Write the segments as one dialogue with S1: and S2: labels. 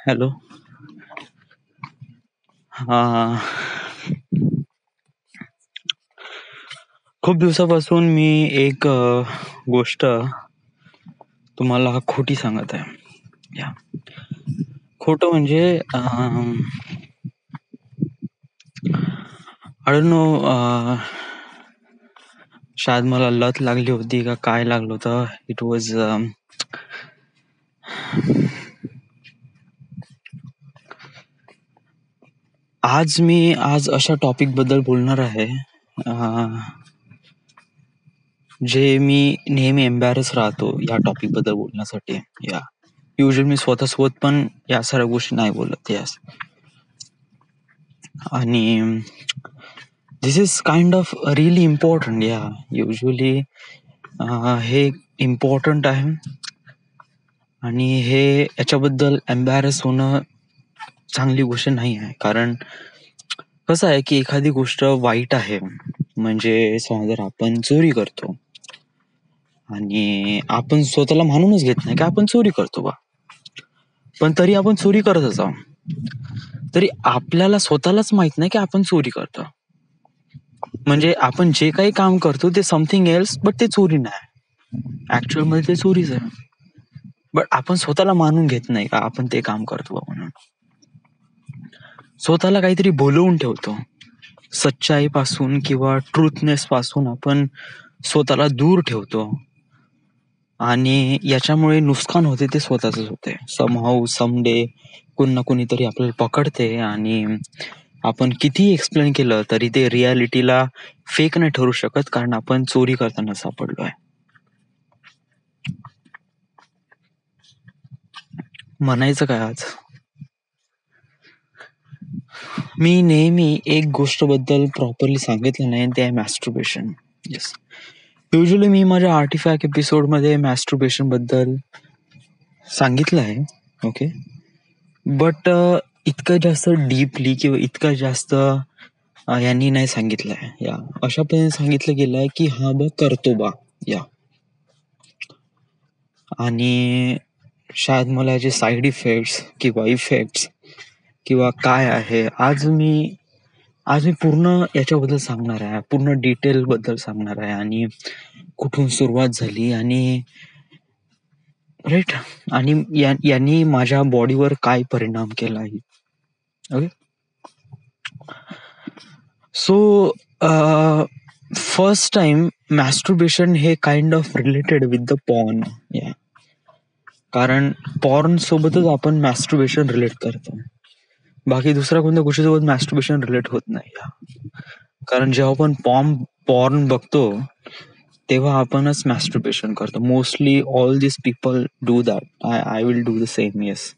S1: Hello. हां. खूप दिवसापासून मी एक गोष्ट तुम्हाला खोटी सांगत आहे. या खोटं म्हणजे आय डोंट नो, शायद मला लत लागली होती का काय लागलं होतं. इट वॉज आज अशा टॉपिक बद्दल बोलणार आहे जे मी नेहमी एम्बॅरस राहतो या टॉपिक बद्दल बोलण्यासाठी. या युजली मी स्वतःसोबत पण या साऱ्या गोष्टी नाही बोलत. यास आणि this is kind of really important. या युजली हे इम्पॉर्टंट आहे आणि हे याच्याबद्दल एम्बॅरस होणं चांगली गोष्ट नाही आहे. कारण कसं आहे की एखादी गोष्ट वाईट आहे म्हणजे समजा जर आपण चोरी करतो आणि आपण स्वतःला मानूनच घेत नाही की आपण चोरी करतो बा, पण तरी आपण चोरी करतच आहोत. तरी आपल्याला स्वतःलाच माहित नाही की आपण चोरी करतो. म्हणजे आपण जे काही काम करतो ते समथिंग एल्स, बट ते चोरी नाही. ऍक्च्युअल मध्ये ते चोरीच आहे, बट आपण स्वतःला मानून घेत नाही का आपण ते काम करतो म्हणून. स्वतःला काहीतरी बोलवून ठेवतो. सच्चाई पासून किंवा ट्रुथनेस पासून आपण स्वतःला दूर ठेवतो आणि याच्यामुळे नुकसान होते ते स्वतःच होते. समहाऊ समडे कोण ना कोणीतरी आपल्याला पकडते आणि आपण किती एक्सप्लेन केलं तरी ते रियालिटीला फेक नाही ठरू शकत, कारण आपण चोरी करताना सापडलोय. म्हणायचं काय आज, मी नेहमी एक गोष्ट बद्दल प्रॉपरली सांगितलं नाही, ते आहे मॅस्टरबेशन. येस, युजली मी माझ्या आर्टिफॅक्ट एपिसोड मध्ये मॅस्टरबेशन बद्दल सांगितलं आहे. ओके, बट इतकं जास्त डीपली किंवा इतकं जास्त यांनी नाही सांगितलंय. या अशा पद्धतीने सांगितलं गेलंय की हा बा करतो बा. या आणि शायद मला याचे साईड इफेक्ट्स किंवा इफेक्ट्स किंवा काय आहे आज मी पूर्ण याच्याबद्दल सांगणार आहे. पूर्ण डिटेल बद्दल सांगणार आहे आणि कुठून सुरुवात झाली आणि राईट, आणि यांनी माझ्या बॉडीवर काय परिणाम केला आहे. Okay, so first time masturbation हे kind of related with the porn. या कारण पॉर्न सोबतच आपण मॅस्टरबेशन रिलेट करतो, बाकी दुसऱ्या कोणत्या गोष्टीसोबत मॅस्टरबेशन रिलेट होत नाही. कारण जेव्हा आपण पॉर्न बघतो तेव्हा आपणच मॅस्टरबेशन करतो. Mostly all this people do that. I will do the same. Yes,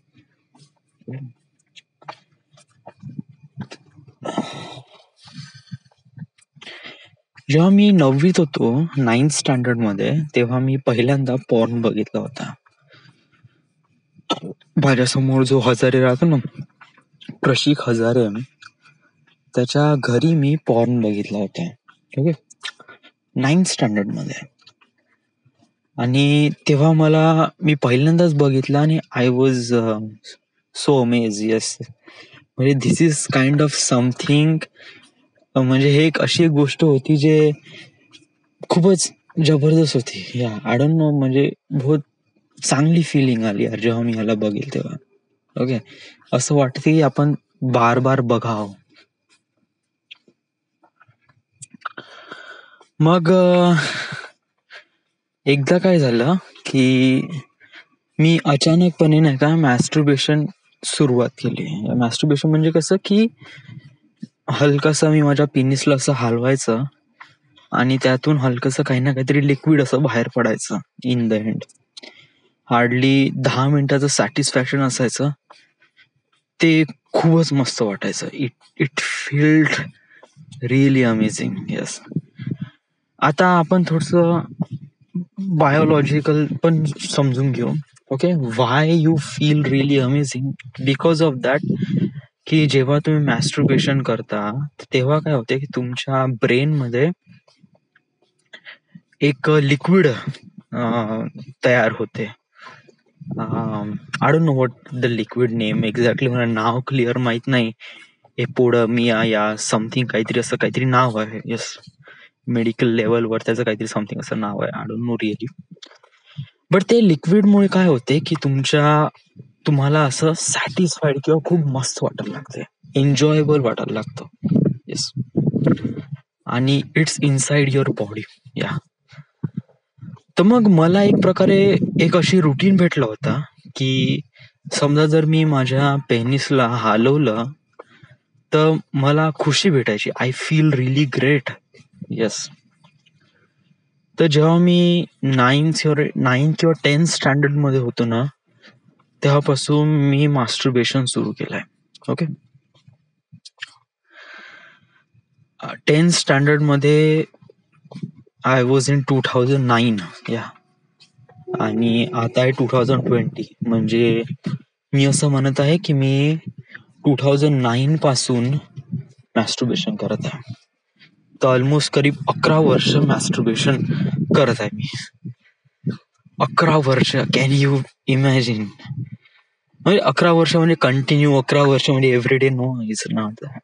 S1: जेव्हा मी 9वीत होतो, 9th स्टँडर्ड मध्ये, तेव्हा मी पहिल्यांदा पॉर्न बघितला होता. माझ्यासमोर जो हजारे राहतो ना, प्रशिक हजारे, त्याच्या घरी मी पॉर्न बघितला होता. ओके, 9th स्टँडर्ड मध्ये. आणि तेव्हा मी पहिल्यांदाच बघितलं आणि आय वॉज सो अमेज. येस, म्हणजे दिस इज काइंड ऑफ समथिंग. म्हणजे हे अशी एक गोष्ट होती जे खूपच जबरदस्त होती. या आय डोंट नो, म्हणजे बहुत चांगली फिलिंग आली यार जेव्हा मी ह्याला बघेल तेव्हा. ओके, असं वाटतं की आपण बार बार बघावं. मग एकदा काय झालं की मी अचानकपणे नाही का मॅस्टरबेशन सुरुवात केली. मॅस्टरबेशन म्हणजे कसं की हलकासा मी माझ्या पेनिसला असं हलवायचं आणि त्यातून हलकसं काही ना काहीतरी लिक्विड असं बाहेर पडायचं. इन द एंड हार्डली 10 मिनिटाचं सॅटिस्फॅक्शन असायचं. ते खूपच मस्त वाटायचं. It felt really amazing. Yes, आता आपण थोडंसं बायोलॉजिकल पण समजून घेऊ. Okay, why you feel really amazing? Because of that की जेव्हा तुम्ही मॅस्टरबेशन करता तेव्हा काय होते की तुमच्या ब्रेन मध्ये एक लिक्विड तयार होते. I don't know what the liquid name exactly, मला नाव क्लिअर माहित नाही. एपोडमिया या समथिंग काहीतरी असं काहीतरी नाव आहे. येस, मेडिकल लेवलवर त्याचं काहीतरी समथिंग असं नाव आहे. I don't no really. But ते लिक्विडमुळे काय होते की तुम्हाला असं सॅटिस्फाईड किंवा खूप मस्त वाटायला लागते, एन्जॉयबल वाटायला लागतं. येस, आणि इट्स इनसाइड युअर बॉडी. या तर मग मला एक प्रकारे एक अशी रुटीन भेटला होता की समजा जर मी माझ्या पेनिसला हलवलं तर मला खुशी भेटायची. I feel relief great. Yes, तर जेव्हा मी 9 किंवा 10 स्टँडर्ड मध्ये होतो ना, तेव्हापासून मी मास्टरबेशन सुरू केलंय. ओके, 10 स्टँडर्ड मध्ये आय वॉज इन 2009. या, आणि आता आहे 2020. म्हणजे मी असं म्हणत आहे की मी 2009 पासून मॅस्टरबेशन करत आहे. तर ऑलमोस्ट करीब 11 वर्ष मॅस्टरबेशन करत आहे मी. 11 वर्ष, कॅन यू इमॅजिन? म्हणजे 11 वर्ष म्हणजे कंटिन्यू 11 वर्ष म्हणजे everyday? No, it's not that.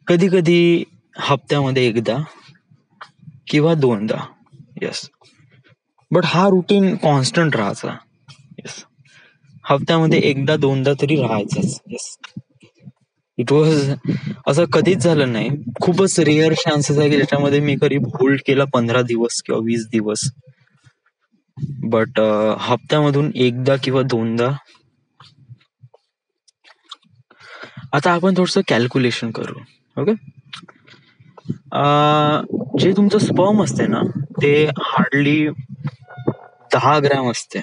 S1: कधी कधी हप्त्यामध्ये एकदा किंवा 2दा. येस, बट हा रुटीन कॉन्स्टंट राहायचा. येस, हप्त्यामध्ये 1-2दा तरी राहायचंच. येस, इट वॉज असं कधीच झालं नाही. खूपच रेअर चान्सेस आहे की ज्याच्यामध्ये मी करीब होल्ड केला 15 दिवस किंवा 20 दिवस. बट हप्त्यामधून 1दा किंवा 2दा. आता आपण थोडस कॅल्क्युलेशन करू. ओके, जे तुमचं स्पर्म असते ना ते हार्डली 10 ग्रॅम असते.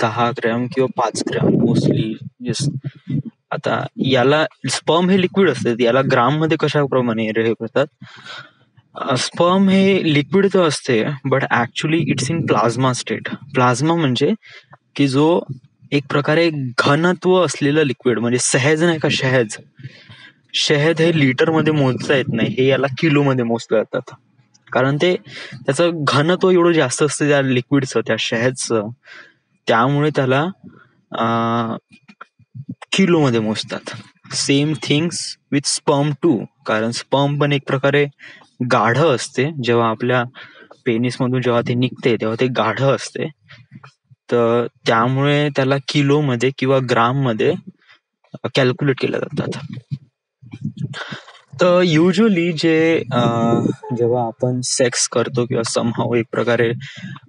S1: 10 ग्रॅम किंवा 5 ग्रॅम मोस्टली. येस, आता याला स्पर्म हे लिक्विड असते, याला ग्राम मध्ये कशाप्रमाणे हे करतात. स्पर्म हे लिक्विड तर असते but actually it's in plasma state. Plasma म्हणजे की जो एक प्रकारे घनत्व असलेलं लिक्विड, म्हणजे सहज नाही का, शहद हे लिटर मध्ये मोजता येत नाही, हे याला किलो मध्ये मोजता येतात. कारण त्याचं घनत्व एवढं जास्त असतं त्या लिक्विडचं, त्या शहदचं, त्यामुळे त्याला किलो मध्ये मोजतात. Same things with sperm too, कारण स्पर्म पण एक प्रकारे गाढ असते. जेव्हा आपल्या पेनिस मधून जेव्हा ते निघते तेव्हा ते गाढ असते, तर त्यामुळे त्याला किलो मध्ये किंवा ग्राम मध्ये कॅल्क्युलेट केल्या जातात. तर युजली जेव्हा आपण सेक्स करतो किंवा समहाव एक प्रकारे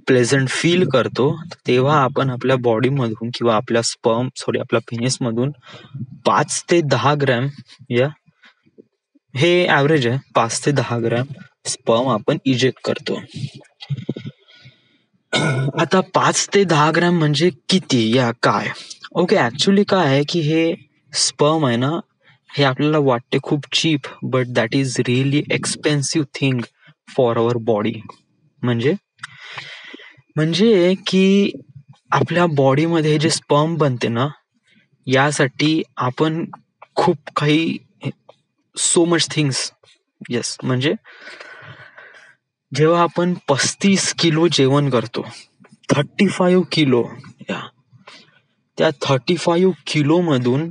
S1: प्लेझंट फील करतो, तेव्हा आपण आपल्या बॉडी मधून किंवा आपल्या आपल्या पेनिस मधून 5 ते 10 ग्रॅम, या हे ऍव्हरेज आहे, 5 ते 10 ग्रॅम स्पर्म आपण इजेक्ट करतो. आता 5 ते 10 ग्रॅम म्हणजे किती या काय? ओके, ऍक्च्युली काय आहे की हे स्पर्म आहे ना, हे आपल्याला वाटते खूप cheap, but that is really expensive thing for our body. म्हणजे की आपल्या बॉडीमध्ये जे स्पर्म बनते ना, यासाठी आपण खूप काही, सो मच थिंग्स. येस, म्हणजे जेव्हा आपण 35 किलो जेवण करतो, 35 किलो, त्या 35 किलो मधून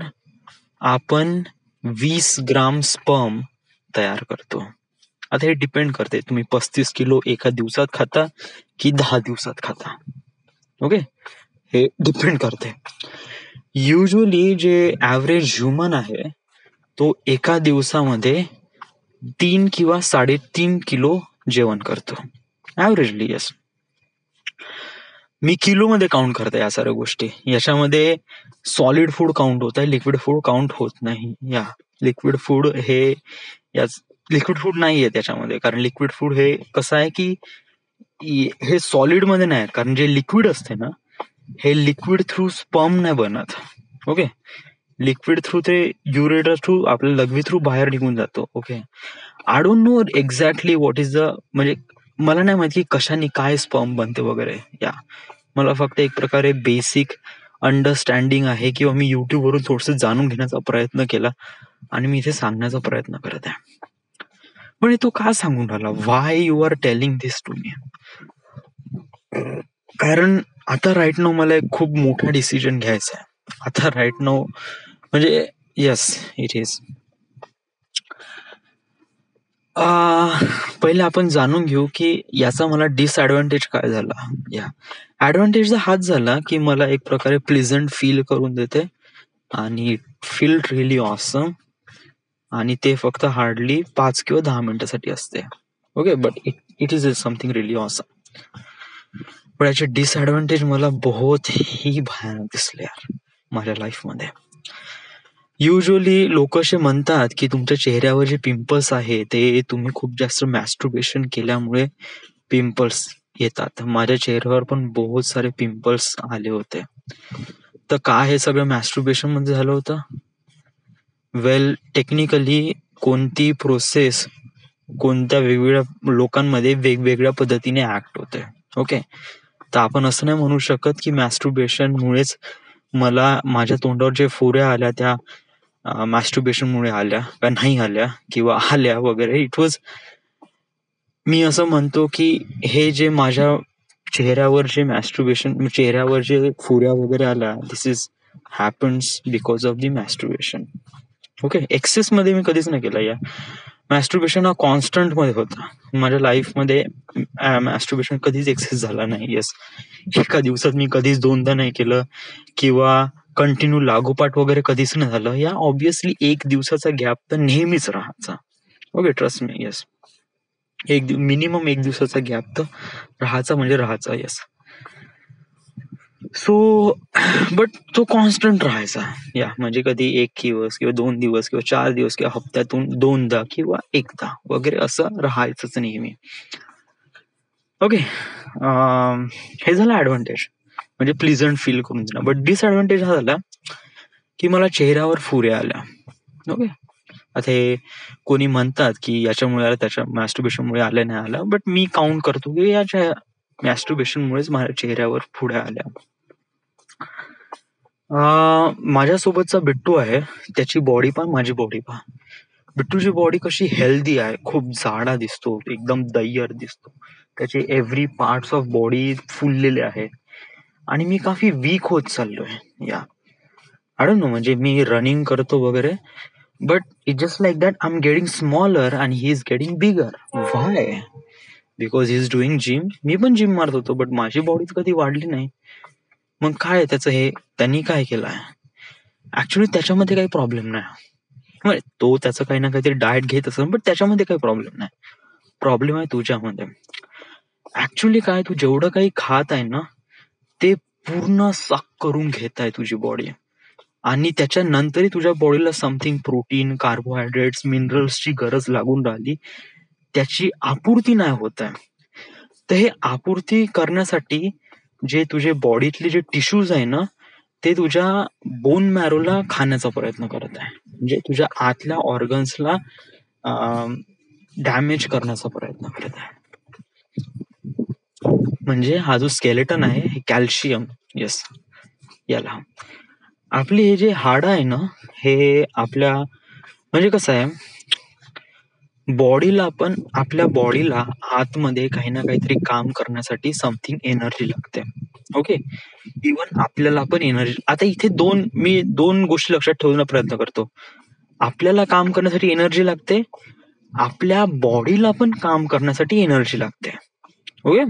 S1: आपण 20 ग्राम स्पर्म तयार करतो. आता हे डिपेंड करते तुम्ही 35 किलो एका दिवसात खाता की 10 दिवसात खाता. ओके, हे डिपेंड करते. युजली जे ऍव्हरेज ह्युमन आहे तो एका दिवसामध्ये 3 किंवा 3.5 किलो जेवण करतो ऍव्हरेजली. येस, मी किलो मध्ये काउंट करते या सर्व गोष्टी. याच्यामध्ये सॉलिड फूड काउंट होत आहे, लिक्विड फूड काउंट होत नाही. या लिक्विड फूड लिक्विड फूड नाहीये त्याच्यामध्ये, कारण लिक्विड फूड हे कसं आहे की हे सॉलिड मध्ये नाही, कारण जे लिक्विड असते ना हे लिक्विड थ्रू स्पर्म नाही बनत. ओके, लिक्विड थ्रू ते युरेटर थ्रू आपल्या लघवी थ्रू बाहेर निघून जातो. Okay, I don't no exactly what is म्हणजे मला नाही माहिती की कशाने काय स्पर्म बनते वगैरे. या मला फक्त एक प्रकारे बेसिक अंडरस्टँडिंग आहे, किंवा मी युट्यूब वरून थोडस जाणून घेण्याचा प्रयत्न केला आणि मी इथे सांगण्याचा प्रयत्न करत आहे. पण तो का सांगून राहिला, why you are telling this to me? कारण आता राईट नाऊ मला एक खूप मोठा डिसिजन घ्यायचा आहे. आता राईट नाऊ म्हणजे येस इट इज. पहिले आपण जाणून घेऊ की याचा मला डिसएडव्हान्टेज काय झाला. या ऍडव्हान्टेज हाच झाला की मला एक प्रकारे प्लेझंट फील करून देते आणि फील रिअली ऑसम, आणि ते फक्त हार्डली 5 किंवा 10 मिनिटासाठी असते. Okay, but it is something really awesome. पण याचे डिसएडव्हान्टेज मला बहुत ही भयानक दिसले यार माझ्या लाईफमध्ये. युजली लोक असे म्हणतात की तुमच्या चेहऱ्यावर जे पिंपल्स आहे ते तुम्ही खूप जास्त मॅस्टरबेशन केल्यामुळे पिंपल्स येतात. माझ्या चेहऱ्यावर पण बहुत सारे पिंपल्स आले होते. तर काय हे सगळं मॅस्टरबेशन मध्ये झालं होतं? वेल, टेक्निकली कोणती प्रोसेस कोणत्या वेगवेगळ्या लोकांमध्ये वेगवेगळ्या पद्धतीने ऍक्ट होते. ओके, तर आपण असं नाही म्हणू शकत की मॅस्टरबेशन मुळेच मला माझ्या तोंडावर जे फोऱ्या आल्या त्या मॅस्टरबेशन मुळे आल्या का नाही आल्या किंवा आल्या वगैरे. इट वॉज, मी असं म्हणतो की हे जे माझ्या चेहऱ्यावर जे मॅस्टरबेशन, चेहऱ्यावर जे फुऱ्या वगैरे आल्या, this is happens because of the masturbation. Okay, excess मध्ये मी कधीच नाही केला. या मॅस्टरबेशन हा कॉन्स्टंट मध्ये होता माझ्या लाईफ मध्ये. मॅस्टरबेशन कधीच एक्सेस झाला नाही. येस, एका दिवसात मी कधीच 2दा नाही केलं किंवा कंटिन्यू लागोपाठ वगैरे कधीच नाही झालं. या ऑब्विसली एक दिवसाचा गॅप तर नेहमीच राहायचा. Okay, trust me. Yes, minimum एक दिवसाचा गॅप तर राहायचा म्हणजे राहायचा. येस. सो बट तो कॉन्स्टंट राहायचा. या म्हणजे कधी 1 दिवस किंवा 2 दिवस किंवा 4 दिवस किंवा हप्त्यातून 2दा किंवा 1दा वगैरे असं राहायचंच नेहमी. ओके, हे झालं ऍडव्हान्टेज, म्हणजे प्लीझंट फील करून दिला. बट डिसएडव्हान्टेज हा झाला की मला चेहऱ्यावर फुऱ्या आल्या. ओके, आता हे कोणी म्हणतात की याच्यामुळे आलं, त्याच्या मॅस्टरबेशनमुळे आलं नाही आलं, बट मी काउंट करतो की याच्या मॅस्टरबेशनमुळेच माझ्या चेहऱ्यावर फुड्या आल्या. माझ्यासोबतचा बिट्टू आहे, त्याची बॉडी पहा, माझी बॉडी पहा. बिट्टूची बॉडी कशी हेल्दी आहे, खूप जाडा दिसतो, एकदम दय्यर दिसतो, त्याचे एव्हरी पार्ट्स ऑफ बॉडी फुललेले आहे, आणि मी काफी वीक होत चाललोय. या आय डोंट नो, म्हणजे मी रनिंग करतो वगैरे, but it just like that I am getting smaller and he is getting bigger. Why? Because he is doing gym. मी पण जिम मारत होतो, बट माझी बॉडी कधी वाढली नाही. मग काय त्याचं, हे त्यांनी काय केलं आहे? ऍक्च्युली त्याच्यामध्ये काही प्रॉब्लेम नाही. तो त्याचं काही ना काहीतरी डाएट घेत असेल, बट त्याच्यामध्ये काही प्रॉब्लेम नाही. प्रॉब्लेम आहे तुझ्यामध्ये. ऍक्च्युली काय, तू जेवढं काही खात आहे ना ते पूर्ण साफ करून घेत आहे तुझी बॉडी, आणि त्याच्यानंतरही तुझ्या बॉडीला समथिंग प्रोटीन, कार्बोहायड्रेट्स, मिनरल्सची गरज लागून राहिली, त्याची आपूर्ती नाही होत आहे. तर हे आपूर्ती करण्यासाठी जे तुझे बॉडीतले जे टिश्यूज आहे ना ते तुझ्या बोन मॅरोला खाण्याचा प्रयत्न करत आहे, म्हणजे तुझ्या आतल्या ऑर्गन्सला डॅमेज करण्याचा प्रयत्न करत आहे. म्हणजे हा जो स्केलेटन आहे हे कॅल्शियम, येस, याला आपली हे जे हाडं आहे ना हे आपल्या, म्हणजे कसं आहे, बॉडीला आपण, आपल्या बॉडीला आतमध्ये काही ना काहीतरी काम करण्यासाठी समथिंग एनर्जी लागते. ओके, इवन आपल्याला पण एनर्जी. आता इथे मी दोन गोष्टी लक्षात ठेवण्याचा प्रयत्न करतो. आपल्याला काम करण्यासाठी एनर्जी लागते, आपल्या बॉडीला पण काम करण्यासाठी एनर्जी लागते. ओके,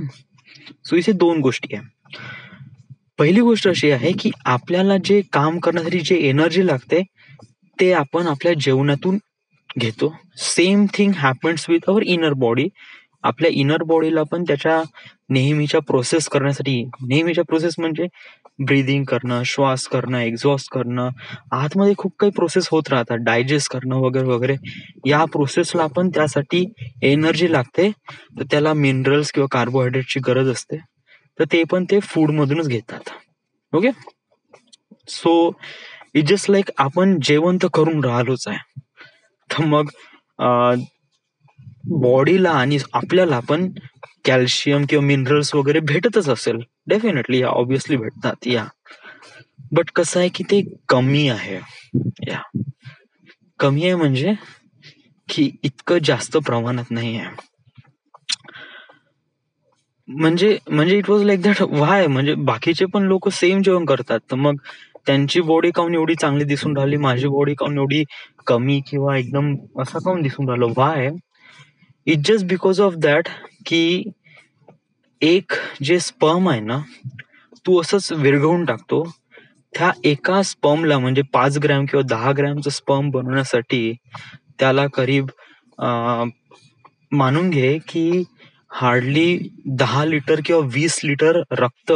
S1: सो इथे 2 गोष्टी आहे. पहिली गोष्ट अशी आहे की आपल्याला जे काम करण्यासाठी जे एनर्जी लागते ते आपण आपल्या जेवणातून घेतो. Same thing happens with our inner body. आपल्या इनर बॉडीला पण त्याच्या नेहमीच्या प्रोसेस करण्यासाठी, नेहमीच्या प्रोसेस म्हणजे ब्रीदिंग करणं, श्वास करणं, एक्झॉस्ट करणं, आतमध्ये खूप काही प्रोसेस होत राहतात, डायजेस्ट करणं वगैरे वगैरे, या प्रोसेसला पण त्यासाठी एनर्जी लागते. तर त्याला मिनरल्स किंवा कार्बोहायड्रेटची गरज असते, तर ते पण ते फूड मधूनच घेतात. Okay, so it just like आपण जेवण तर करून राहिलोच आहे, तर मग बॉडीला आणि आपल्याला पण कॅल्शियम किंवा मिनरल्स वगैरे भेटतच असेल, डेफिनेटली, या ऑब्विसली भेटतात. या बट कसं आहे की ते कमी आहे. या कमी आहे म्हणजे की इतकं जास्त प्रमाणात नाही आहे. म्हणजे म्हणजे इट वॉज लाईक दॅट व्हाय, म्हणजे बाकीचे पण लोक सेम जेवण करतात, तर मग त्यांची बॉडी काऊन एवढी चांगली दिसून राहिली, माझी बॉडी काऊन एवढी कमी किंवा एकदम असं काऊन दिसून राहिलं, why? It just because of that की एक जे स्पर्म आहे ना, तू असंच विरघळून टाकतो. त्या एका स्पर्मला म्हणजे 5 ग्रॅम किंवा 10 ग्रॅमचं स्पर्म बनवण्यासाठी त्याला करीब मानून घे की हार्डली 10 लिटर किंवा 20 लिटर रक्त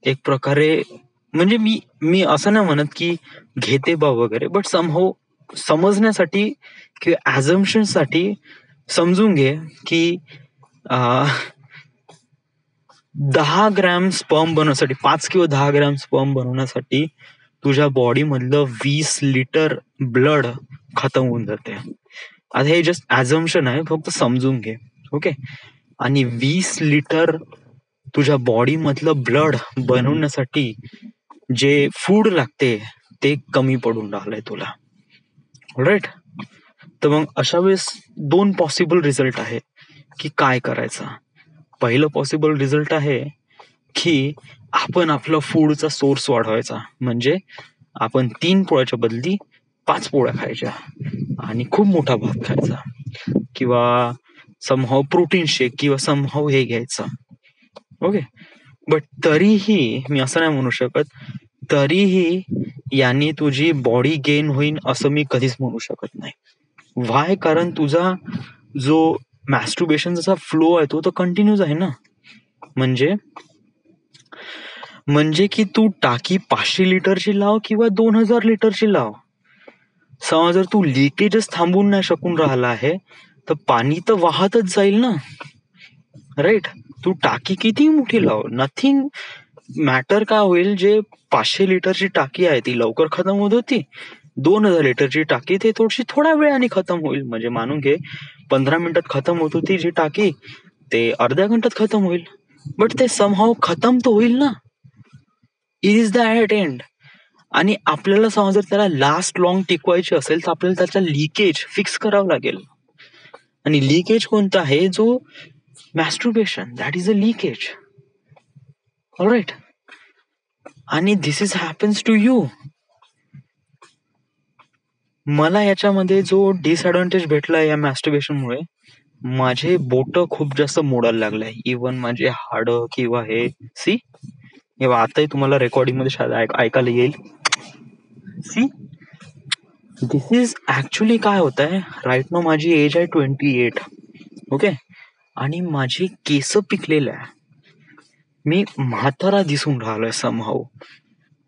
S1: एक प्रकारे, म्हणजे मी मी असं नाही म्हणत की घेते बा वगैरे, बट समहाऊ समजण्यासाठी किंवा ऍझम्पशन साठी समजून घे की 10 ग्रॅम स्पर्म बनवण्यासाठी, 5 किंवा 10 ग्रॅम स्पर्म बनवण्यासाठी तुझ्या बॉडी मधलं 20 लिटर ब्लड खतम होऊन जाते. आता हे जस्ट ऍझम्पशन आहे, फक्त समजून घे. ओके. आणि 20 लिटर तुझ्या बॉडी मधलं ब्लड बनवण्यासाठी जे फूड लागते ते कमी पडून राहिलंय तुला. राईट. तर मग अशा वेळेस 2 पॉसिबल रिझल्ट आहे की काय करायचं. पहिलं पॉसिबल रिझल्ट आहे की आपण आपला फूडचा सोर्स वाढवायचा, म्हणजे आपण 3 पोळ्याच्या बदली 5 पोळ्या खायच्या आणि खूप मोठा भात खायचा, किंवा समहाऊ प्रोटीन शेक किंवा समहाऊ हे घ्यायचं. ओके. बट तरीही मी असं नाही म्हणू शकत, तरीही यांनी तुझी बॉडी गेन होईल असं मी कधीच म्हणू शकत नाही. व्हाय? कारण तुझा जो मॅस्टुर्बेशनचा फ्लो आहे तो तर कंटिन्यूज आहे ना. म्हणजे म्हणजे की तू टाकी 500 लिटरची लाव किंवा 2000 लिटरची लाव, समज जर तू लिकेजच थांबवून नाही शकून राहिला आहे तर पाणी तर वाहतच जाईल ना. राईट. तू टाकी किती मोठी लाव, नथिंग मॅटर. काय होईल, जे 500 लिटरची टाकी आहे ती लवकर खतम होत होती, 2000 लिटरची टाकी ते थोडीशी थोड्या वेळाने खतम होईल. म्हणजे मानून घे 15 मिनिटात खतम होत होती जी टाकी, ते अर्ध्या घंट्यात खतम होईल. बट ते समहाऊ खतम तर होईल ना. It is the at end. आणि आपल्याला समज जर त्याला लास्ट लॉंग टिकवायची असेल तर आपल्याला त्याचा लिकेज फिक्स करावं लागेल. आणि लिकेज कोणता आहे, जो masturbation, that is a leakage. Alright. आणि this is happens to you. मला याच्यामध्ये जो डिसएडव्हान्टेज भेटला या मॅस्टुर्बेशनमुळे, माझे बोट खूप जास्त मोडायला लागलाय, इवन माझे हाड किंवा हे सी, हे आताही तुम्हाला रेकॉर्डिंग मध्ये शायद ऐकायला येईल. सी, दिस इज ऍक्च्युली काय होत आहे, राईट नो माझी एज आहे 28. ओके. आणि माझी केस पिकलेले आहे, मी म्हातारा दिसून राहिलोय समहाऊ.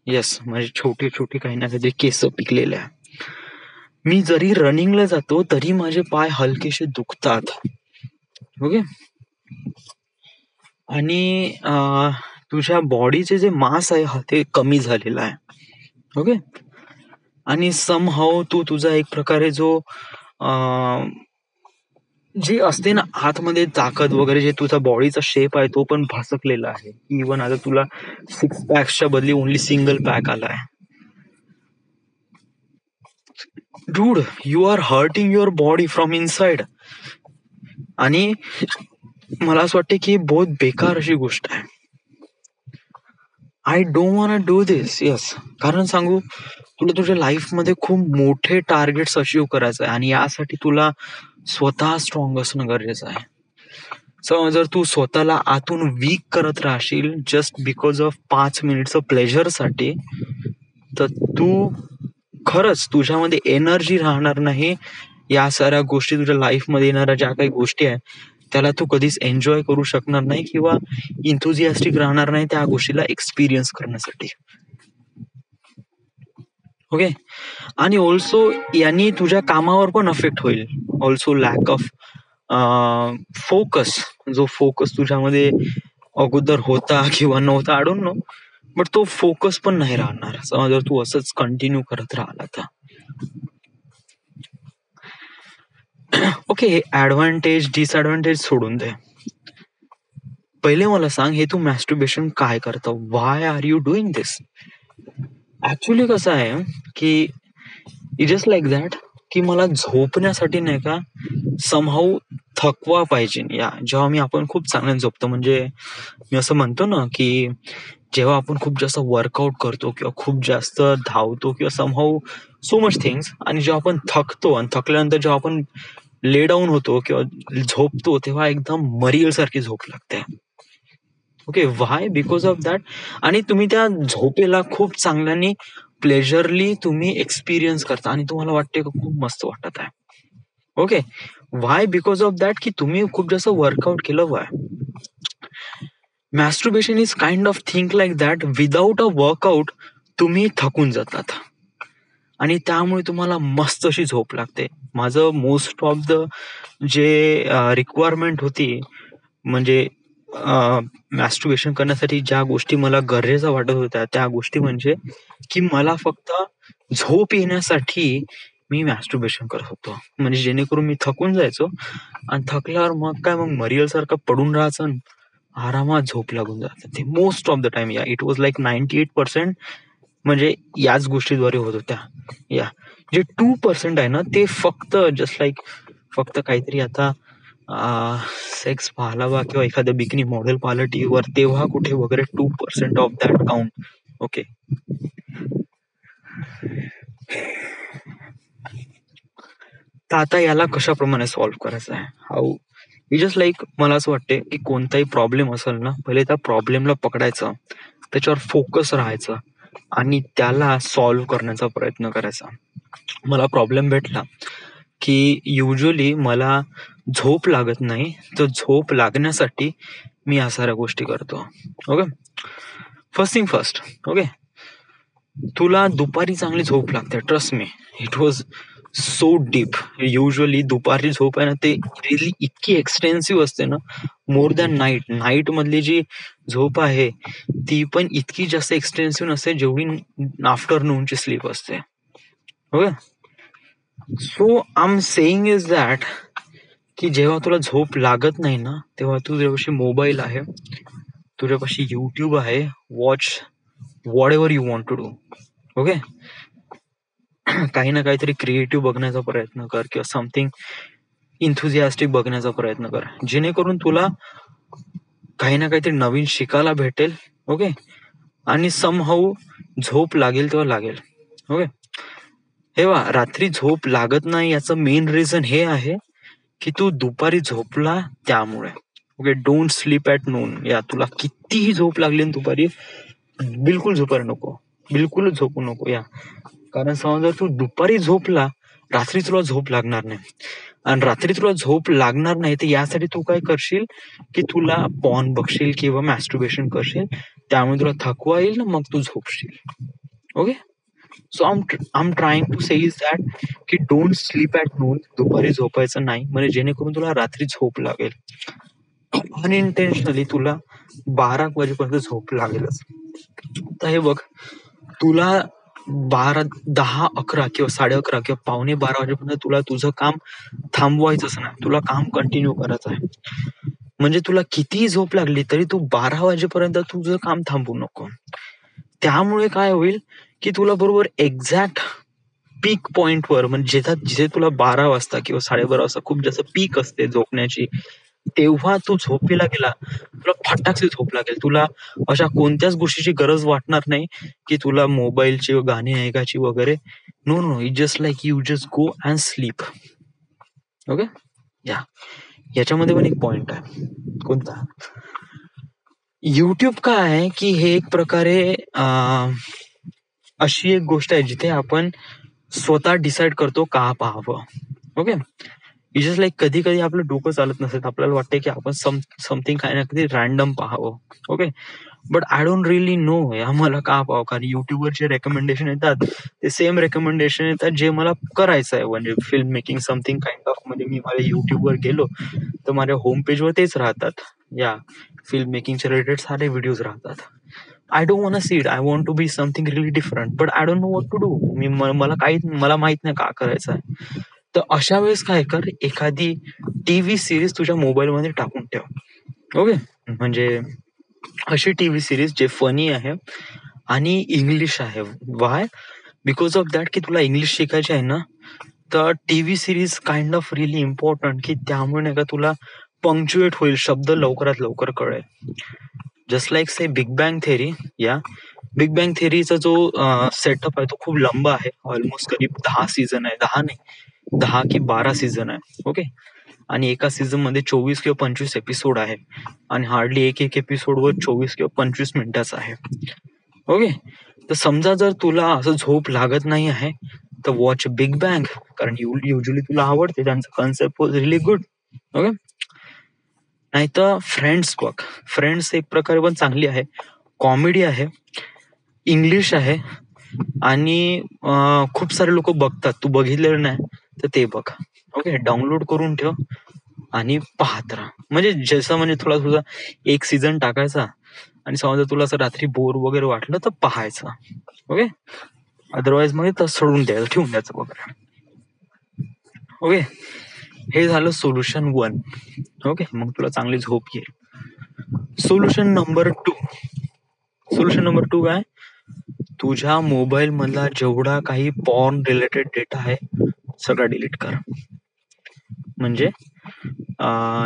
S1: येस, माझी छोटी छोटी काही ना काही केस पिकलेले आहे. मी जरी रनिंगला जातो तरी माझे पाय हलकेसे दुखतात. ओके. आणि तुझ्या बॉडीचे जे मास आहे ते कमी झालेलं आहे. ओके. आणि समहाऊ तू तुझा एक प्रकारे जो जी असते ना आतमध्ये ताकद वगैरे, जे तुझा बॉडीचा शेप आहे तो पण भासकलेला आहे. इवन आता तुला 6 पॅक्सच्या बदली ओनली सिंगल पॅक आलाय. Dude, you are hurting your body from inside. आणि मला असं वाटते की बहुत बेकार अशी गोष्ट आहे. I don't want do this. Yes. कारण सांगू तुला, तुझ्या लाईफ मध्ये खूप मोठे टार्गेट्स अचीव्ह करायचं आहे आणि यासाठी तुला स्वतः स्ट्रॉंग असणं गरजेचं आहे. सो जर तू स्वतःला आतून वीक करत राहशील जस्ट बिकॉज ऑफ 5 मिनिटचं प्लेजर साठी, तर तू खरंच तुझ्यामध्ये एनर्जी राहणार नाही. या साऱ्या गोष्टी, तुझ्या लाईफ मध्ये येणाऱ्या ज्या काही गोष्टी आहेत त्याला तू कधीच एन्जॉय करू शकणार नाही किंवा इंथुझियास्टिक राहणार नाही त्या गोष्टीला एक्सपिरियन्स करण्यासाठी. ओके. आणि ऑल्सो यांनी तुझ्या कामावर पण अफेक्ट होईल. ऑल्सो लॅक ऑफ फोकस, जो फोकस तुझ्यामध्ये अगोदर होता किंवा नव्हता, आय डोंट नो, बट तो फोकस पण नाही राहणार समज जर तू असंच कंटिन्यू करत राहिला तर. ओके. ऍडव्हान्टेज डिसएडव्हान्टेज सोडून दे. पहिले मला सांग, हे तू मॅस्टुर्बेशन काय करतं, why are you doing this. Actually कसं आहे की इट जस्ट लाईक दॅट की मला झोपण्यासाठी नाही का समहाऊ थकवा पाहिजे. जेव्हा आपण खूप चांगल्याने झोपतो, म्हणजे मी असं म्हणतो ना की जेव्हा आपण खूप जास्त वर्कआउट करतो किंवा खूप जास्त धावतो किंवा समहाऊ सो मच थिंग्स, आणि जेव्हा आपण थकतो आणि थकल्यानंतर जेव्हा आपण ले डाऊन होतो किंवा झोपतो, तेव्हा एकदम मरियल सारखी झोप लागते. Okay, why? Because of that. आणि तुम्ही त्या झोपेला खूप चांगल्याने प्लेजरली तुम्ही एक्सपिरियन्स करता आणि तुम्हाला वाटते की खूप मस्त वाटत आहे. Okay, why? Because of that की तुम्ही खूप जास्त वर्कआउट केलं. Why? Masturbation is kind of think like that. Without a workout तुम्ही थकून जातात आणि त्यामुळे तुम्हाला मस्त अशी झोप लागते. माझं मोस्ट ऑफ द जे रिक्वायरमेंट होती, म्हणजे मॅस्टरबेशन करण्यासाठी ज्या गोष्टी मला गरजेच्या वाटत होत्या, त्या गोष्टी म्हणजे की मला फक्त झोप येण्यासाठी मी मॅस्टरबेशन करत होतो, म्हणजे जेणेकरून मी थकून जायचो आणि थकल्यावर मग मरियल सारखं पडून राहायचं आणि आरामात झोप लागून जाते. ते most of the time it was like 98% म्हणजे याच गोष्टीद्वारे होत होत्या. जे 2% आहे ना, ते फक्त जस्ट लाईक फक्त काहीतरी आता सेक्स पाहिला बा किंवा एखाद्या बिकनी मॉडेल पाहिलं टीव्हीवर, तेव्हा कुठे वगैरे 2% ऑफ दॅट काउंट. ओके, तर आता याला कशाप्रमाणे सॉल्व्ह करायचं आहे? हाऊ? जस्ट लाईक मला असं वाटते की कोणताही प्रॉब्लेम असेल ना, पहिले त्या प्रॉब्लेमला पकडायचं, त्याच्यावर फोकस राहायचं आणि त्याला सॉल्व्ह करण्याचा प्रयत्न करायचा. मला प्रॉब्लेम भेटला की युजली मला झोप लागत नाही, तर झोप लागण्यासाठी मी या साऱ्या गोष्टी करतो. Okay, first thing first. Okay, तुला दुपारी चांगली झोप लागते, trust me. It was so deep. Usually दुपारची झोप आहे ना, ते रिली इतकी एक्सटेन्सिव्ह असते ना, मोर दॅन नाईट मधली जी झोप आहे ती पण इतकी जास्त एक्सटेन्सिव्ह नसते जेवढी आफ्टरनूनची स्लीप असते. Okay, so I am saying is that की जेव्हा तुला झोप लागत नाही ना, तेव्हा तुझ्यापाशी मोबाईल आहे, तुझ्यापाशी युट्यूब आहे, watch whatever you want to do. Okay, काही ना काहीतरी क्रिएटिव्ह बघण्याचा प्रयत्न कर किंवा समथिंग इन्थुझियास्टिक बघण्याचा प्रयत्न कर, जेणेकरून तुला काही ना काहीतरी नवीन शिकायला भेटेल. ओके, आणि समहाऊ झोप लागेल तेव्हा लागेल. ओके, हे वा, रात्री झोप लागत नाही याचं मेन रिझन हे आहे की तू दुपारी झोपला त्यामुळे. ओके, डोंट स्लीप ॲट नून. तुला कितीही झोप लागली दुपारी, बिलकुल झोपायला नको, बिलकुलच झोपू नको. कारण समजा तू दुपारी झोपला, रात्री तुला झोप लागणार नाही, आणि रात्री तुला झोप लागणार नाही तर यासाठी तू काय करशील की तुला पॉर्न बघशील किंवा मॅस्टरबेशन करशील, त्यामुळे तुला थकवा येईल ना, मग तू झोपशील. Okay, so I am trying to say is that की डोंट स्लीप ॲट नून. दुपारी झोपायचं नाही, म्हणजे जेणेकरून तुला रात्री झोप लागेल. अनइंटेन्शनली तुला 12 वाजेपर्यंत झोप लागेलच. तर हे बघ, तुला 10, 11 किंवा 11:30 किंवा 11:45 वाजेपर्यंत तुला तुझं काम थांबवायचंच नाही, तुला काम कंटिन्यू करायचं आहे. म्हणजे तुला कितीही झोप लागली तरी तू 12 वाजेपर्यंत तुझं काम थांबवू नको. त्यामुळे काय होईल की तुला बरोबर एक्झॅक्ट पीक पॉइंटवर, म्हणजे जिथे तुला 12 वाजता किंवा 12:30 वाजता खूप जास्त पीक असते झोपण्याची, तेव्हा तू झोपेला गेला, तुला फटाकसे झोप लागेल. तुला अशा कोणत्याच गोष्टीची गरज वाटणार नाही की तुला मोबाईलची गाणी ऐकायची वगैरे. No, it just like you just go and sleep. Okay, याच्यामध्ये पण एक पॉइंट आहे. कोणता? युट्यूब काय आहे की हे एक प्रकारे अशी एक गोष्ट आहे जिथे आपण स्वतः डिसाईड करतो का पाहावं. ओके, इट जस्ट लाईक कधी कधी आपलं डोकं चालत नसेल, आपल्याला वाटतं की आपण समथिंग काही ना कधी रॅन्डम पाहावं. Okay, but I don't really know मला का पाहावं, कारण युट्यूबवर जे रेकमेंडेशन येतात ते सेम रेकमेंडेशन येतात जे मला करायचं आहे, म्हणजे film making something kind of. म्हणजे मी माझ्या युट्यूबवर गेलो तर माझ्या होम पेजवर तेच राहतात, फिल्म मेकिंगचे रिलेटेड सारे व्हिडिओज राहतात. I don't want see it, I want to be something really different, but I don't know what to do. मला माहित नाही का करायचं आहे. तर अशा वेळेस काय कर, एखादी टीव्ही सिरीज तुझ्या मोबाईलमध्ये टाकून ठेव. ओके, म्हणजे अशी टीव्ही सिरीज जे फनी आहे आणि इंग्लिश आहे. वाय? बिकॉज ऑफ दॅट की तुला इंग्लिश शिकायची आहे ना, तर TV series kind of really important, की त्यामुळे नाही का तुला पंक्च्युएट होईल, शब्द लवकरात लवकर कळेल. जस्ट लाईक से बिग बँग थेरी. या बिग बँग थेरीचा जो सेटअप आहे तो खूप लंबा आहे, ऑलमोस्ट करीब 10 सीझन आहे, 10 नाही 10 की 12 सीझन आहे. ओके. आणि एका सीझन मध्ये 24 किंवा 25 एपिसोड आहे, आणि हार्डली एक एक एपिसोड वर 24 किंवा 25 मिनिटाचा आहे. ओके. तर समजा जर तुला असं झोप लागत नाही आहे तर वॉच बिग बँग, कारण युजली तुला आवडते, त्यांचा concept was really good. Okay. नाही तर फ्रेंड्स बघ, फ्रेंड्स एक प्रकारे पण चांगली आहे, कॉमेडी आहे, इंग्लिश आहे, आणि खूप सारे लोक बघतात. तू बघितलेलं नाही तर ते बघ. ओके. डाउनलोड करून ठेव आणि पाहत राहा. म्हणजे जसं म्हणजे तुला तुझा एक सीझन टाकायचा, आणि समजा तुला असं रात्री बोर वगैरे वाटलं तर पाहायचं. ओके. अदरवाईज मध्ये तर सोडून द्यायचं, ठेवून द्यायचं वगैरे. ओके. हे झालं सोल्युशन 1. ओके. मग तुला चांगली झोप येईल. सोल्युशन नंबर 2 काय, तुझ्या मोबाईल मधला जेवढा काही पॉर्न रिलेटेड डेटा आहे सगळा डिलीट कर. म्हणजे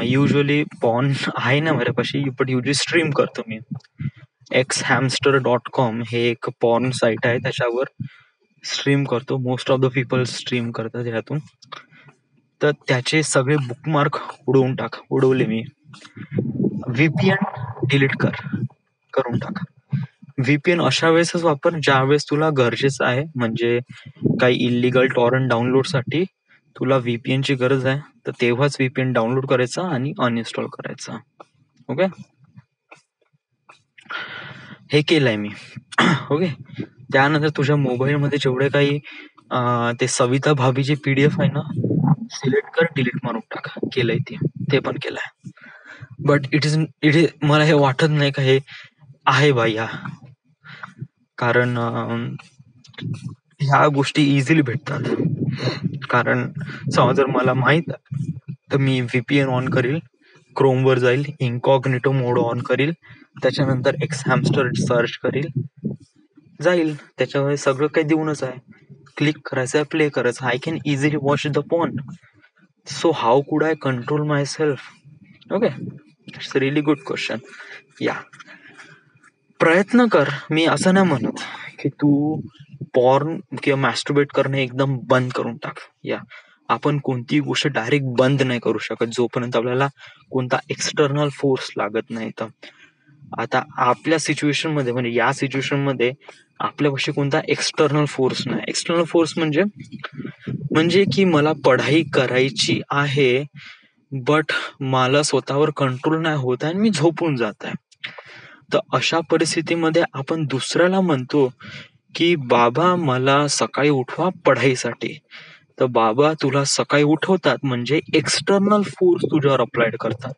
S1: युजली पॉर्न आहे ना माझ्यापाशी, बट युजली स्ट्रीम करतो मी. xhamster.com हे एक पॉर्न साईट आहे, त्याच्यावर स्ट्रीम करतो. Most of the people stream करतात यातून. तर त्याचे सगळे बुकमार्क उडवले मी. VPN डिलीट करून टाक. VPN अशा वेळेसच वापर ज्या वेळेस तुला गरजेचं आहे, म्हणजे काही इलिगल टॉरंट डाउनलोड साठी तुला VPN ची गरज आहे, तर तेव्हाच VPN डाउनलोड करायचा आणि अनइन्स्टॉल करायचा. ओके. हे केलंय मी. ओके. त्यानंतर तुझ्या मोबाईल मध्ये जेवढे काही ते सविता भाभीची PDF आहे ना, सिलेक्ट कर, डिलीट मारून टाक. केलंय ते पण केलंय. बट इट इज मला हे वाटत नाही का हे आहे बा या, कारण ह्या गोष्टी इझिली भेटतात. कारण समजा जर मला माहित तर मी VPN ऑन करील, क्रोम वर जाईल, इनकॉग्निटो मोड ऑन करील, त्याच्यानंतर xhamster सर्च करील, जाईल त्याच्यावर सगळं काही देऊनच आहे. क्लिक करायचं, प्ले करायचं. I can easily watch the porn. So how could I control my self? Okay. It's a really good question. या, प्रयत्न कर. मी असं नाही म्हणत की तू पॉर्न किंवा मॅस्टरबेट करणे एकदम बंद करून टाक. या, आपण कोणतीही गोष्ट डायरेक्ट बंद नाही करू शकत जोपर्यंत आपल्याला कोणता एक्सटर्नल फोर्स लागत नाही. तर आता आपल्या सिच्युएशन मध्ये, म्हणजे या सिच्युएशन मध्ये आपल्यापाशी कोणता एक्सटर्नल फोर्स नाही. एक्सटर्नल फोर्स म्हणजे की मला पढाई करायची आहे, बट मला स्वतःवर कंट्रोल नाही होत आहे आणि मी झोपून जात आहे. तर अशा परिस्थितीमध्ये आपण दुसऱ्याला म्हणतो की बाबा मला सकाळी उठवा पढाईसाठी. तर बाबा तुला सकाळी उठवतात म्हणजे एक्सटर्नल फोर्स तुझ्यावर अप्लाइड करतात,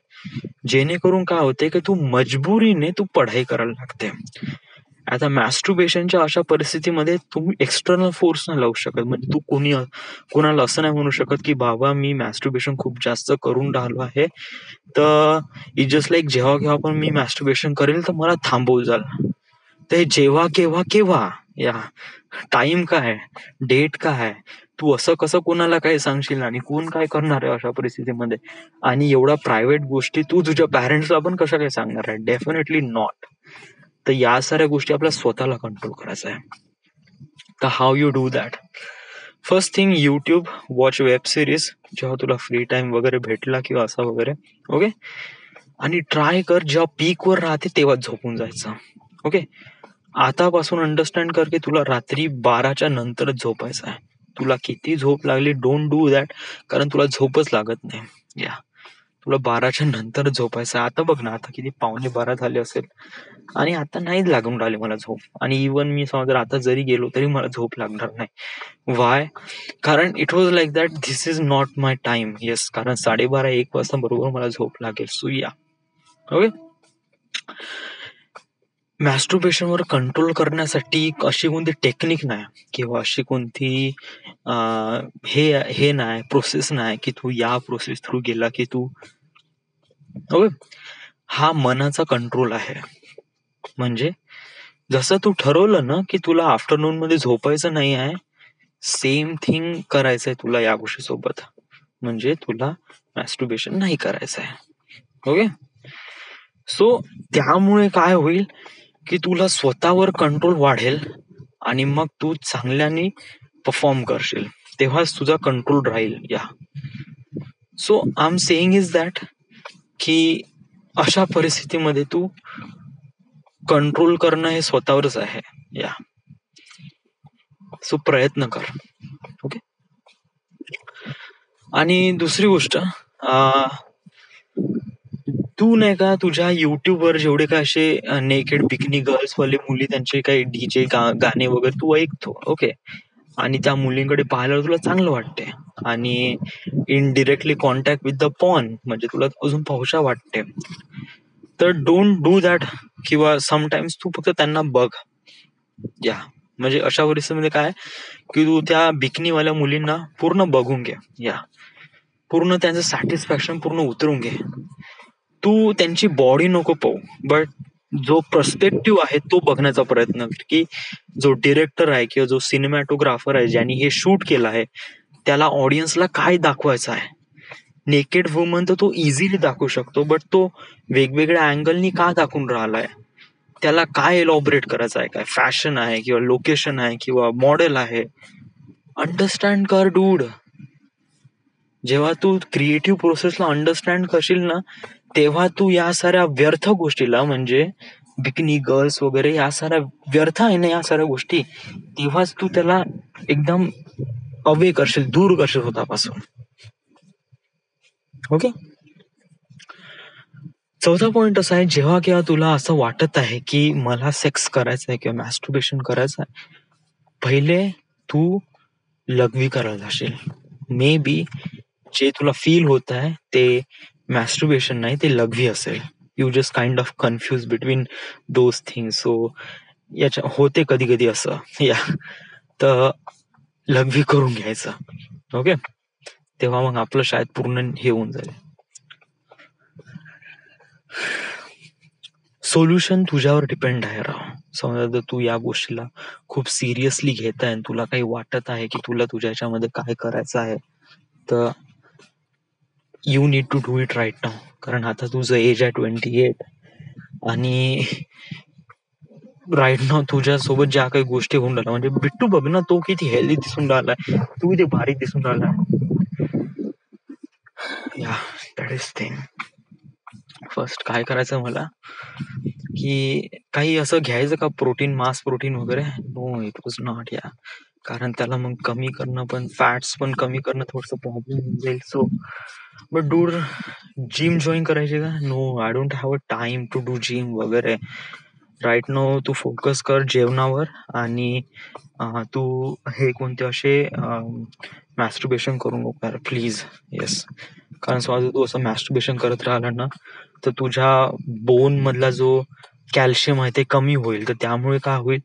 S1: जेणेकरून काय होते की तू मजबुरीने तू पढाई करायला लागते. आता मॅस्टरबेशनच्या अशा परिस्थितीमध्ये तुम्ही एक्सटर्नल फोर्स नाही लावू शकत. म्हणजे तू कोणाला असं नाही म्हणू शकत की बाबा मी मॅस्टरबेशन खूप जास्त करून राहिलो आहे, तर इट जस्ट लाईक जेव्हा केव्हा पण मी मॅस्टरबेशन करेल तर मला थांबवू जाल. ते जेव्हा केव्हा या टाइम काय, डेट काय, तू असं कसं कोणाला काय सांगशील, आणि कोण काय करणार आहे अशा परिस्थितीमध्ये? आणि एवढा प्रायव्हेट गोष्टी तू तुझ्या पॅरेंट्सला पण कशा काय सांगणार आहे? Definitely not. तर या साऱ्या गोष्टी आपल्या स्वतःला कंट्रोल करायचं आहे. तर how you do that? First thing, YouTube, watch web series जेव्हा तुला फ्री टाइम वगैरे भेटला किंवा असा वगैरे. ओके. आणि ट्राय कर जेव्हा पीक वर राहते तेव्हा झोपून जायचं. ओके. आतापासून अंडरस्टँड कर की तुला रात्री 12च्या नंतरच झोपायचं आहे. तुला किती झोप लागली, डोंट डू दॅट, कारण तुला झोपच लागत नाही. या, तुला 12च्या नंतर झोपायचं आहे. आता बघ ना, आता किती 11:15 झाले असेल, आणि आता नाही लागून राहिली मला झोप. आणि इवन मी समजा आता जरी गेलो तरी मला झोप लागणार नाही. वाय? कारण it was like that, this is not my time. Yes, कारण 12:30-1 वाजता बरोबर मला झोप लागेल. सो या. ओके. मॅस्टरबेशनवर कंट्रोल करण्यासाठी अशी कोणती टेक्निक नाही किंवा अशी कोणती हे नाही, प्रोसेस नाही की तू या प्रोसेस थ्रू गेला की तू. ओके. हा मनाचा कंट्रोल आहे. म्हणजे जसं तू ठरवलं ना की तुला आफ्टरनून मध्ये झोपायचं नाही आहे, सेम थिंग करायचंय तुला या गोष्टीसोबत, म्हणजे तुला मॅस्टुर्बेशन नाही करायचंय. ओके. सो त्यामुळे काय होईल की तुला स्वतःवर कंट्रोल वाढेल आणि मग तू चांगल्याने परफॉर्म करशील, तेव्हाच तुझा कंट्रोल राहील. या so I am saying is that की अशा परिस्थितीमध्ये तू कंट्रोल करणं हे स्वतःवरच आहे. या सो प्रयत्न कर. ओके. आणि दुसरी गोष्ट, तू नाही का तुझ्या युट्यूबवर जेवढे काय असे नेकेड बिकिनी गर्ल्स वाले मुली त्यांचे काही डीजे गाणे वगैरे तू ऐकतो. ओके. आणि त्या मुलींकडे पाहायला तुला चांगलं वाटते आणि indirectly contact with the porn म्हणजे तुला अजून पाहुशा वाटते, तर डोंट डू दॅट. किंवा समटाइम्स तू फक्त त्यांना बघ. या म्हणजे अशा परिस्थितीमध्ये काय की तू त्या बिकनीवाल्या मुलींना पूर्ण बघून घे. या पूर्ण त्यांचं सॅटिस्फॅक्शन पूर्ण उतरून घे. तू त्यांची बॉडी नको पाहू, बट जो पर्स्पेक्टिव्ह आहे तो बघण्याचा प्रयत्न कर, की जो डिरेक्टर आहे किंवा जो सिनेमॅटोग्राफर आहे ज्यांनी हे शूट केलं आहे त्याला ऑडियन्सला काय दाखवायचं आहे. नेकेड वुमन तर तो इझिली दाखवू शकतो, बट तो वेगवेगळ्या अँगलनी का दाखवून राहिलाय, त्याला काय एलॉबरेट करायचं आहे, काय फॅशन आहे किंवा लोकेशन आहे किंवा मॉडेल आहे, अंडरस्टँड कर डूड. जेव्हा तू क्रिएटिव्ह प्रोसेसला अंडरस्टँड करशील ना, तेव्हा तू या साऱ्या व्यर्थ गोष्टीला म्हणजे बिकनी गर्ल्स वगैरे या साऱ्या व्यर्थ आहे ना या साऱ्या गोष्टी, तेव्हाच तू त्याला एकदम अवे करशील, दूर करशील स्वतःपासून. ओके. चौथा पॉइंट असा आहे, जेव्हा केव्हा तुला असं वाटत आहे की मला सेक्स करायचं आहे किंवा मॅस्टुर्बेशन करायचं आहे, पहिले तू लघवी करायला जाशील. मे बी जे तुला फील होत आहे ते मॅस्टुर्बेशन नाही, ते लघवी असेल. You just kind of confuse between those things. So याच्या होते कधी कधी असं. या तर लघवी करून घ्यायचं. ओके. तेव्हा मग आपलं शायद पूर्ण हे होऊन जाईल. सोल्युशन तुझ्यावर डिपेंड आहे राव. समजा जर तू या गोष्टीला खूप सिरियसली घेत आहे, तुला काही वाटत आहे की तुला तुझ्या ह्याच्यामध्ये काय करायचं आहे, तर you need to do it right now. कारण आता तुझं एज आहे 28 आणि राईट नाव तुझ्या सोबत ज्या काही गोष्टी होऊन राहिल्या, म्हणजे बिट्टू बघ ना, तो किती हेल्दी दिसून राहिलाय, तू किती भारी दिसून राहिलाय. या दॅट इज थिंग. फर्स्ट काय करायचं मला की काही असं घ्यायचं का प्रोटीन, मास प्रोटीन वगैरे. No, it was not. या कारण त्याला मग कमी करणं पण, फॅट्स पण कमी करणं थोडस प्रॉब्लेम होऊन जाईल. So but dude, gym join करायचे का? No, I don't have a time to do gym वगैरे राईट नो. तू फोकस कर जेवणावर आणि तू हे कोणते असे मॅस्टुर्बेशन करू नको प्लीज. येस. कारण समजा तू असं मॅस्टुर्बेशन करत राहिला ना, तर तुझ्या बोन मधला जो कॅल्शियम आहे ते कमी होईल. तर त्यामुळे काय होईल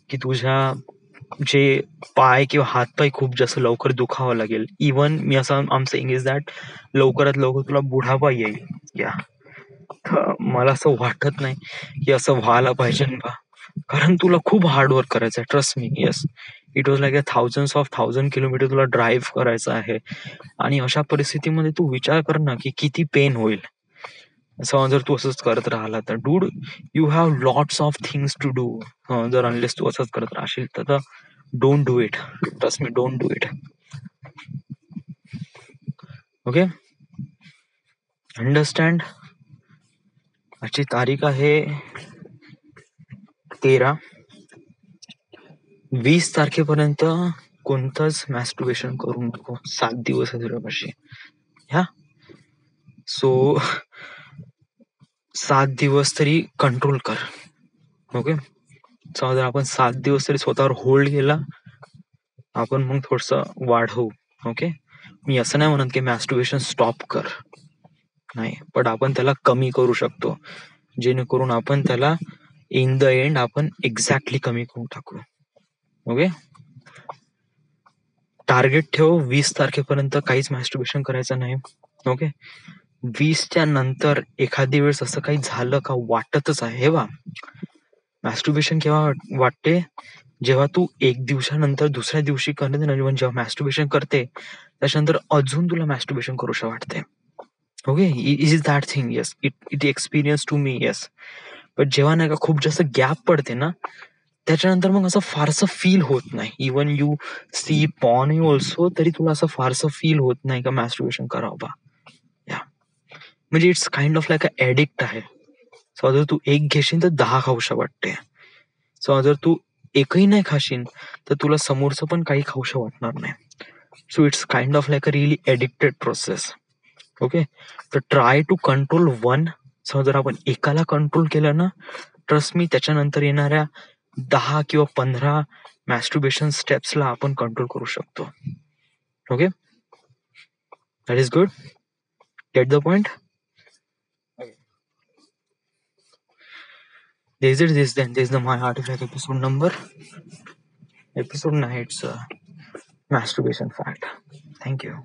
S1: की तुझ्या जे पाय किंवा हातपाय खूप जास्त लवकर दुखावं लागेल. इवन मी असं I am saying is that लवकरात लवकर तुला बुढापा येईल. या मला असं वाटत नाही की असं व्हायला पाहिजे बा, कारण तुला खूप हार्डवर्क करायचं आहे. Trust me. Yes, it was like a thousand kilometre तुला ड्राईव्ह करायचं आहे. आणि अशा परिस्थितीमध्ये तू विचार कर ना की किती पेन होईल. समज जर तू असंच करत राहिला तर dude, you have lots of things to do. जर अनलेस तू असंच करत राहशील तर don't do it. Trust me, don't do it. Okay. Understand. आजची तारीख आहे 13. 20 तारखेपर्यंत कोणतंच मॅस्टुर्बेशन करू नको. 7 दिवस आहे तुझ्यापाशी. ह्या सो 7 दिवस तरी कंट्रोल कर. ओके. समजा आपण 7 दिवस तरी स्वतःवर होल्ड केला, आपण मग थोडस वाढवू. ओके. मी असं नाही म्हणत की मॅस्टुर्बेशन स्टॉप कर, नाही, पण आपण त्याला कमी करू शकतो, जेणेकरून आपण त्याला इन द एंड आपण एक्झॅक्टली कमी करून टाकू. ओके. टार्गेट ठेव 20 तारखेपर्यंत काहीच मॅस्टुर्बेशन करायचं नाही. ओके. 20च्या नंतर एखादी वेळेस असं काही झालं का वाटतच आहे. हे बा, मॅस्टुर्बेशन केव्हा वाटते जेव्हा तू एक दिवसानंतर दुसऱ्या दिवशी करते ना, जेव्हा मॅस्टरबेशन करते, त्याच्यानंतर अजून तुला मॅस्टरबेशन करूशा वाटते. Okay, is that thing. Yes, it experience to me. Yes. पण जेव्हा नाही का खूप जास्त गॅप पडते ना, त्याच्यानंतर मग असं फारसं फील होत नाही. Even you see porn also, तरी तुला असं फारसं फील होत नाही का मॅस्टरबेशन करावं बा. या म्हणजे it's kind of like a addict आहे. सो जर तू एक घेशील तर 10 खाऊशा वाटते. सो जर तू एकही नाही खाशील तर तुला समोरचं पण काही खाऊशा वाटणार नाही. So it's kind of like a really addicted process. Okay, तर try to control one. So जर आपण एकाला कंट्रोल केलं ना, ट्रस्ट मी, त्याच्यानंतर येणाऱ्या 10 किंवा 15 मॅस्टरबेशन स्टेप्सला आपण कंट्रोल करू शकतो. Okay, that is good. Get the point. This the my artifact episode number. Episode 9. It's masturbation fact. Thank you.